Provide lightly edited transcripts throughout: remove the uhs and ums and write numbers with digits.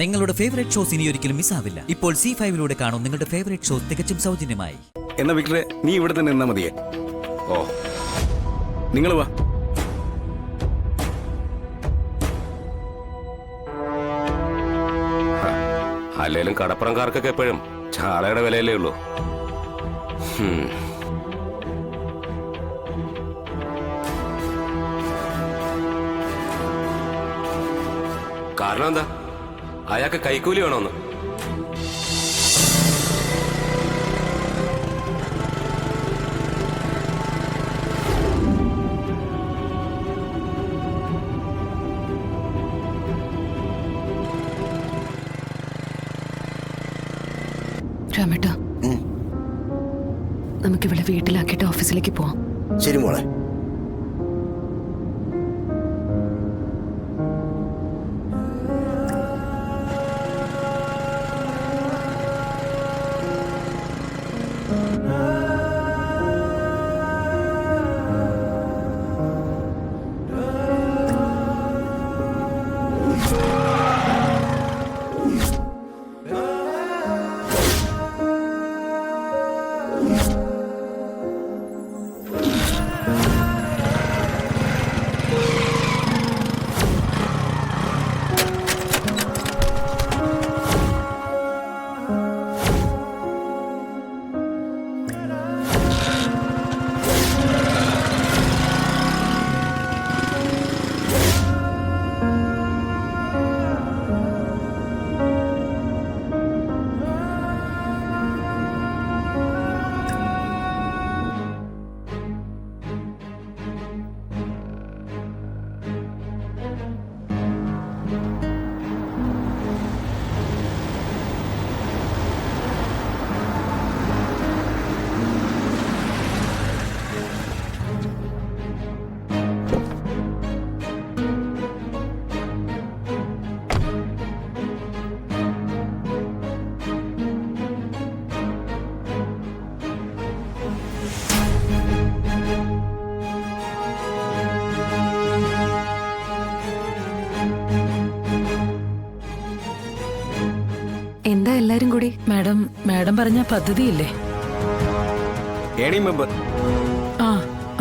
നിങ്ങളുടെ favourite shows ഇനി ഒരിക്കലും മിസ്സാവില്ല. ഇപ്പോൾ C5 കാണും നിങ്ങളുടെ ഫേവറേറ്റ് ഷോസ് തികച്ചും സൗജന്യമായി. എന്നാ വിക്ടറെ, നീ ഇവിടെ തന്നെ നിന്നാ മതിയേ. ഓ, നിങ്ങൾ വാ. അല്ലേലും കടപ്പുറംകാർക്കൊക്കെ എപ്പോഴും ചാളയുടെ വിലയല്ലേ ഉള്ളൂ. കാരണം എന്താ? അയാൾക്ക് കൈക്കൂലി വേണോന്ന്. രാമേട്ട, നമുക്കിവിടെ വീട്ടിലാക്കിയിട്ട് ഓഫീസിലേക്ക് പോവാം. ശരി മോളെ. എന്താ എല്ലാരും കൂടി? മാഡം പറഞ്ഞ പദ്ധതിയില്ലേ? Earning member. ആ,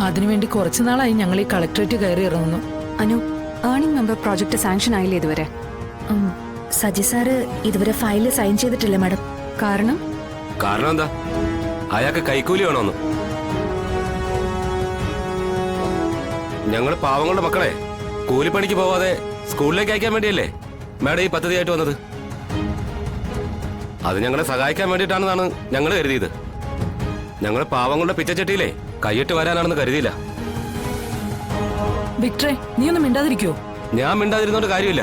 അതിനുവേണ്ടി കുറച്ചു നാളായി ഞങ്ങൾ ഈ കളക്ടറേറ്റ് കയറി ഇറങ്ങുന്നു. Anu, earning member project sanction ആയില്ലേ ഇതുവരെ? സജി സാറ് ഇതുവരെ ഫയലിൽ സൈൻ ചെയ്തിട്ടില്ല മാഡം. കാരണം എന്താ? അയാൾക്ക് കൈക്കൂലി വേണോന്ന്. ഞങ്ങൾ പാവങ്ങളുടെ മക്കളെ കൂലിപ്പണിക്ക് പോവാതെ സ്കൂളിലേക്ക് അയക്കാൻ വേണ്ടിയല്ലേ മാഡം ഈ പദ്ധതിയായിട്ട് വന്നത്. അത് ഞങ്ങളെ സഹായിക്കാൻ വേണ്ടിയിട്ടാണെന്നാണ് ഞങ്ങൾ കരുതിയത്. ഞങ്ങൾ പാവങ്ങളുടെ പിച്ചച്ചട്ടിയിലെ കൈയിട്ട് വരാനാണെന്ന് കരുതിയില്ല. വിക്ടറെ, നീ ഒന്നും മിണ്ടാതിരിക്കോ? ഞാൻ മിണ്ടാതിരുന്നോണ്ട് കാര്യമില്ല.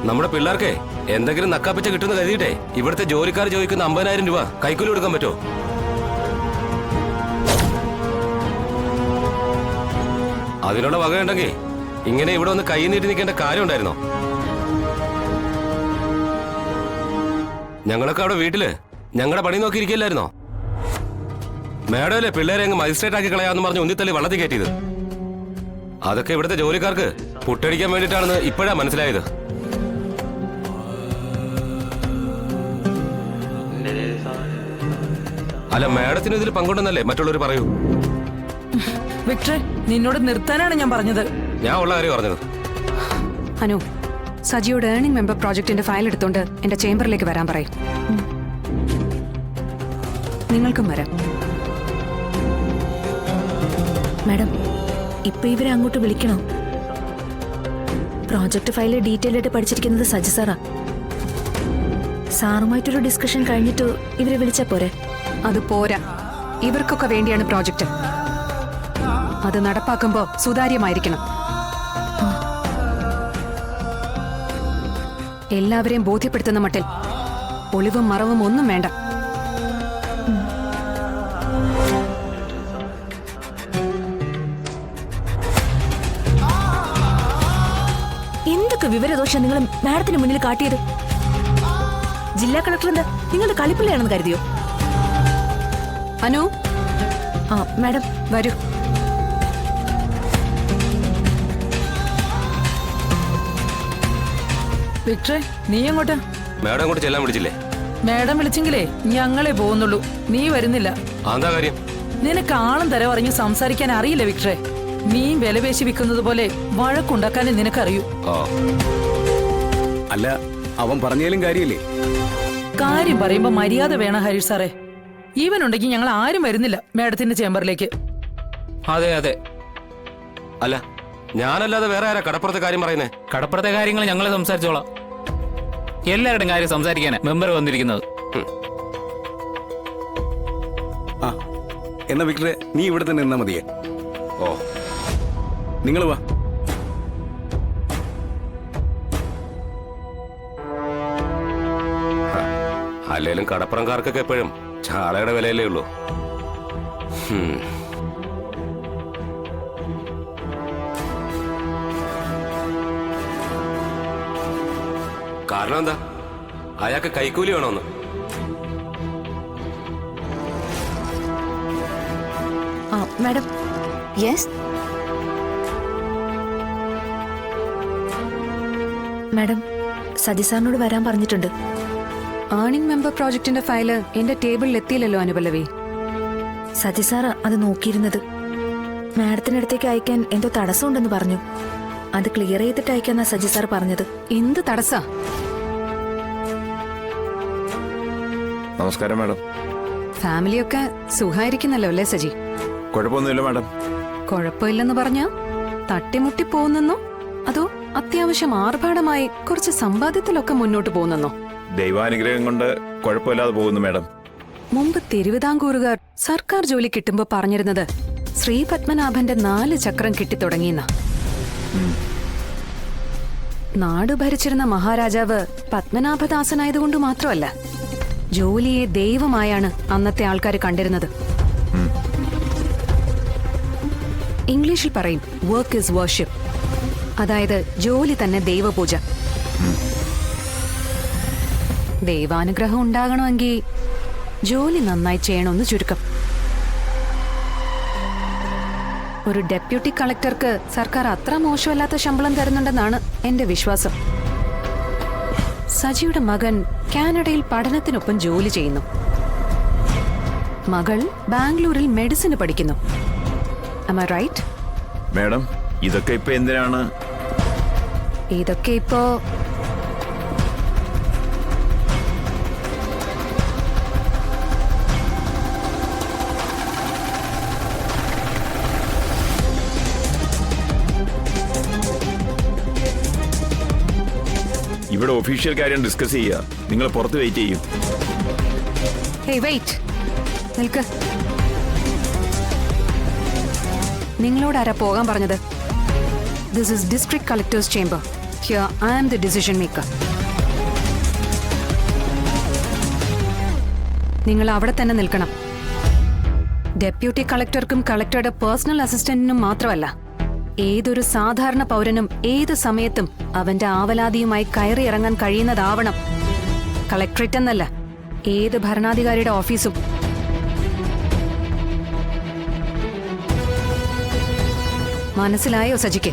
നമ്മുടെ പിള്ളേർക്ക് എന്തെങ്കിലും നക്കാപ്പിച്ച കിട്ടുന്ന കരുതിയിട്ടേ ഇവിടുത്തെ ജോലിക്കാർ ചോദിക്കുന്ന 50,000 രൂപ കൈക്കൂലി കൊടുക്കാൻ പറ്റുമോ? അതിനുള്ള വകയുണ്ടെങ്കിൽ ഇങ്ങനെ ഇവിടെ ഒന്ന് കൈ നീട്ടി നിൽക്കേണ്ട കാര്യം ഉണ്ടായിരുന്നോ? ഞങ്ങളൊക്കെ അവിടെ വീട്ടില് ഞങ്ങളുടെ പണി നോക്കിയിരിക്കില്ലായിരുന്നോ? മാഡം അല്ലേ പിള്ളേരെ അങ്ങ് മജിസ്ട്രേറ്റ് ആക്കി കളയാന്ന് പറഞ്ഞ് ഉന്തിത്തള്ളി വള്ളത്തിൽ കയറ്റിയത്. അതൊക്കെ ഇവിടുത്തെ ജോലിക്കാർക്ക് പുട്ടടിക്കാൻ വേണ്ടിയിട്ടാണെന്ന് ഇപ്പോഴാ മനസ്സിലായത്. അല്ല, മാഡത്തിന് ഇതിൽ പങ്കുണ്ടെന്നല്ലേ മറ്റുള്ളവർ പറയൂ. വിക്ടറെ, നിന്നോട് നിർത്താനാണ് ഞാൻ പറഞ്ഞത്. ഞാൻ ഉള്ള കാര്യം പറഞ്ഞത്. അനു, സജിയോട് ഏർണിംഗ് മെമ്പർ പ്രോജക്റ്റിന്റെ ഫയൽ എടുത്തോണ്ട് എന്റെ ചേംബറിലേക്ക് വരാൻ പറയും. നിങ്ങൾക്കും വരാം. മാഡം, ഇപ്പൊ ഇവരെ അങ്ങോട്ട് വിളിക്കണോ? പ്രോജക്ട് ഫയല് ഡീറ്റെയിൽ ആയിട്ട് പഠിച്ചിരിക്കുന്നത് സജി സാറാ. സാറുമായിട്ടൊരു ഡിസ്കഷൻ കഴിഞ്ഞിട്ട് ഇവരെ വിളിച്ചാ പോരെ? അത് പോരാ. ഇവർക്കൊക്കെ വേണ്ടിയാണ് പ്രോജക്റ്റ്. അത് നടപ്പാക്കുമ്പോ സുതാര്യമായിരിക്കണം. എല്ലാവരെയും ബോധ്യപ്പെടുത്തുന്ന മട്ടിൽ ഒളിവും മറവും ഒന്നും വേണ്ട. എന്തൊക്കെ വിവരദോഷം നിങ്ങൾ മാഡത്തിന് മുന്നിൽ കാട്ടിയത്? ജില്ലാ കളക്ടർ എന്താ നിങ്ങളുടെ കളിപ്പിള്ളയാണെന്ന് കരുതിയോ? അനു, മാഡം വരൂ. വിക്ടറെ നീ എങ്ങോട്ടാ? മാഡം അങ്ങോട്ട് ചെല്ലാൻ വിളിച്ചില്ലേ? മാഡം വിളിച്ചെങ്കിലേ ഞങ്ങളെ പോകുന്നുള്ളൂ, നീ വരുന്നില്ല. എന്താ കാര്യം? നിനക്ക് ആളും തരം അറിഞ്ഞ് സംസാരിക്കാൻ അറിയില്ല വിക്ടറെ. നീ വിലപേശി വിൽക്കുന്നത് പോലെ വഴക്കുണ്ടാക്കാനും നിനക്കറിയൂ. ഓ, അല്ല, അവൻ പറഞ്ഞാലും കാര്യമില്ലേ? കാര്യം പറയുമ്പോ മര്യാദ വേണം ഹരീഷ് സാറേ. ഇവനുണ്ടെങ്കിൽ ഞങ്ങൾ ആരും വരുന്നില്ല മാഡത്തിന്റെ ചേംബറിലേക്ക്. അതെ അതെ. അല്ല, ഞാനല്ലാതെ വേറെ ആരാ കടപ്പുറത്തെ കാര്യം പറയുന്നേ? കടപ്പുറത്തെ കാര്യങ്ങൾ ഞങ്ങൾ സംസാരിച്ചോളാം. എല്ലാവരുടെയും കാര്യം സംസാരിക്കാനാ മെമ്പർ വന്നിരിക്കുന്നത്. ആ, എന്നാ വിക്ടറെ നീ ഇവിടെ തന്നെ നിന്നാ മതിയേ. ഓ, നിങ്ങൾ വാ. അല്ലേലും കടപ്പുറംകാർക്കൊക്കെ എപ്പോഴും ചാളയുടെ വിലയല്ലേ ഉള്ളൂ. കാരണം എന്താ? അയാൾക്ക് കൈക്കൂലി വേണോന്ന്? മാഡം. യെസ് മാഡം, സജി സാറിനോട് വരാൻ പറഞ്ഞിട്ടുണ്ട്. ഏർണിംഗ് മെമ്പർ പ്രോജക്റ്റിന്റെ ഫയല് എന്റെ ടേബിളിൽ എത്തിയില്ലല്ലോ അനുപല്ലവി. സജി സാർ അത് നോക്കിയിരുന്നത്. മാഡത്തിനടുത്തേക്ക് അയക്കാൻ എന്തോ തടസ്സമുണ്ടെന്ന് പറഞ്ഞു. അത് ക്ലിയർ ചെയ്തിട്ട് അയക്കാന്നാ സജി സാർ പറഞ്ഞത്. എന്ത് തടസ്സാ? നമസ്കാരം മാഡം. ഫാമിലിയൊക്കെ സുഖായിരിക്കുന്നല്ലോ അല്ലേ സജി? കുഴപ്പമൊന്നുമില്ല മാഡം. കുഴപ്പമില്ലെന്ന് പറഞ്ഞാ തട്ടിമുട്ടി പോകുന്നെന്നോ അതോ അത്യാവശ്യം ആർഭാടമായി കുറച്ച് സമ്പാദ്യത്തിലൊക്കെ മുന്നോട്ട് പോകുന്നെന്നോ? ദൈവാനുഗ്രഹം കൊണ്ട് കുഴപ്പമില്ലാതെ പോകുന്നു മാഡം. മുമ്പ് തിരുവിതാംകൂറുകാർ സർക്കാർ ജോലി കിട്ടുമ്പോ പറഞ്ഞിരുന്നത് ശ്രീ പത്മനാഭന്റെ 4 ചക്രം കിട്ടിത്തുടങ്ങിയെന്ന. നാട് ഭരിച്ചിരുന്ന മഹാരാജാവ് പത്മനാഭദാസനായതുകൊണ്ട് മാത്രമല്ല, ജോലിയെ ദൈവമായാണ് അന്നത്തെ ആൾക്കാർ കണ്ടിരുന്നത്. ഇംഗ്ലീഷിൽ പറയും വർക്ക് ഇസ് വർഷിപ്പ്. അതായത് ജോലി തന്നെ ദൈവപൂജ. ദൈവാനുഗ്രഹം ഉണ്ടാകണമെങ്കിൽ ജോലി നന്നായി ചെയ്യണമെന്ന് ചുരുക്കം. ഒരു ഡെപ്യൂട്ടി കളക്ടർക്ക് സർക്കാർ അത്ര മോശമല്ലാത്ത ശമ്പളം തരുന്നുണ്ടെന്നാണ് എന്റെ വിശ്വാസം. സജിയുടെ മകൻ കാനഡയിൽ പഠനത്തിനൊപ്പം ജോലി ചെയ്യുന്നു. മകൾ ബാംഗ്ലൂരിൽ മെഡിസിന് പഠിക്കുന്നു. Am I right? മാഡം, ഇതൊക്കെ ഇപ്പൊ എന്തിനാണ്? ഇതൊക്കെ ഇപ്പോ ഇവിടെ ഒഫീഷ്യൽ കാര്യം ഡിസ്കസ് ചെയ്യുക. നിങ്ങൾ പുറത്ത് വെയിറ്റ് ചെയ്യും. ഹേയ് വെയിറ്റ്, നിൽക്ക്. നിങ്ങളോട് ആരാ പോകാൻ പറഞ്ഞത്? This is district collector's chamber. Here I am the decision maker. നിങ്ങൾ അവിടെ തന്നെ നിൽക്കണം. ഡെപ്യൂട്ടി കളക്ടർക്കും കളക്ടറുടെ പേഴ്സണൽ അസിസ്റ്റന്റിനും മാത്രമല്ല, ഏതൊരു സാധാരണ പൗരനും ഏത് സമയത്തും അവന്റെ ആവലാതിയുമായി കയറിയിറങ്ങാൻ കഴിയുന്നതാവണം കളക്ടറേറ്റ് എന്നല്ല, ഏത് ഭരണാധികാരിയുടെ ഓഫീസും. മനസ്സിലായോ സജിക്ക്?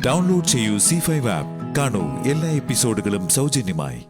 ഡൗൺലോഡ് ചെയ്യൂ C5 ആപ്പ്. കാണൂ എല്ലാ എപ്പിസോഡുകളും സൗജന്യമായി.